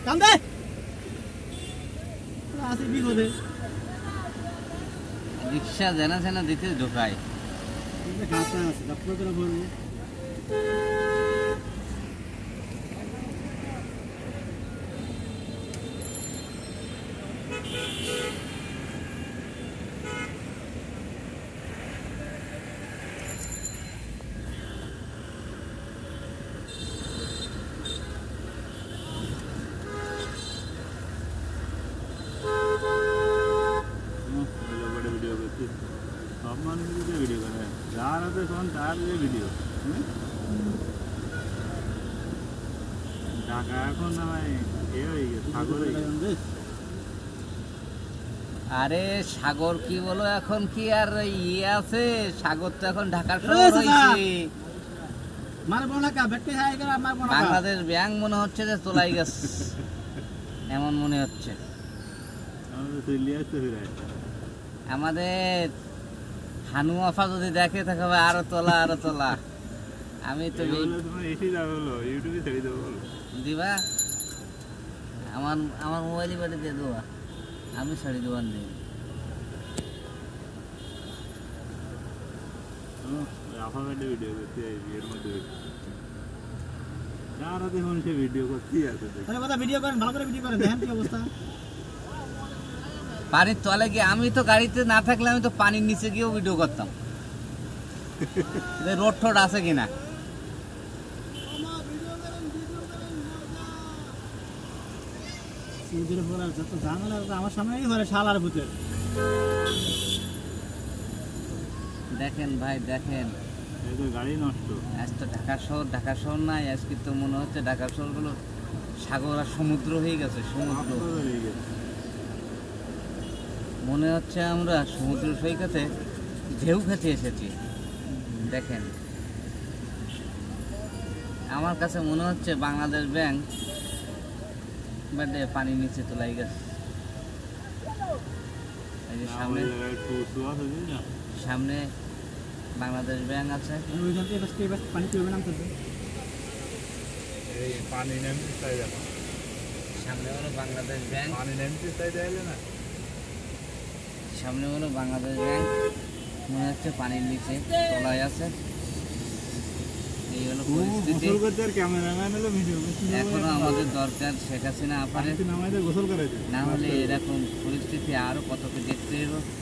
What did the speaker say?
কান্দে আসি বিপদে রিক্সা জানা জানা দিতে ঢোকায় গাছা আছে তারপরে তোরা বলবো ভিডিও করে যার হাতে ফোন তার ভিডিও ঢাকা এখন এ হয়ে গেছে সাগর আরে সাগর কি বলো এখন কি আর ইয়ে আছে সাগর তো এখন ঢাকার শহর হয়েছে মারবো না কা বেটে হাই করে মারবো না বাংলাদেশ ব্যাংক মনে হচ্ছে যে তোলাই গেছে এমন মনে হচ্ছে আমাদের হানু আফা যদি দেখে তাহলে আরো তোলা আমি তো দিবা আমার মোবাইলই বাড়ি দিয়ে দেওয়া আমি ছাড়ি দেওয়ার নেই ভিডিও করতে এর মধ্যে যারা দেখুন সে ভিডিও করতেই আছে ভিডিও করেন ভালো করে ভিডিও করেন দেখেন কি অবস্থা পানির তলে গিয়ে আমি তো গাড়িতে না থাকলে আমি তো পানির নিচে গিয়েও ভিডিও করতাম রোড টোড আছে কিনা আমার সামনেই ধরে শালার ভূতের দেখেন ভাই দেখেন গাড়ি নষ্ট আজ তো ঢাকা শহর নাই আজকে তো মনে হচ্ছে ঢাকা শহরগুলো সাগর আর সমুদ্র হয়ে গেছে সমুদ্র মনে হচ্ছে আমরা সমুদ্র সৈকতে ঢেউ খেতে এসেছি দেখেন আমার কাছে মনে হচ্ছে বাংলাদেশ ব্যাংক পানির নিচে তোলাই গেছে সামনে বাংলাদেশ ব্যাংক আছে সামনে হলো বাংলাদেশ ব্যাংক সামনে হলো বাংলাদেশ ব্যাংক মনে হচ্ছে পানির নিচে তলায় আছে এই হলো পরিস্থিতি এখনো আমাদের দরকার শেখ হাসিনা আপারে না হলে এরকম পরিস্থিতি আরো কতকে দেখতে হবে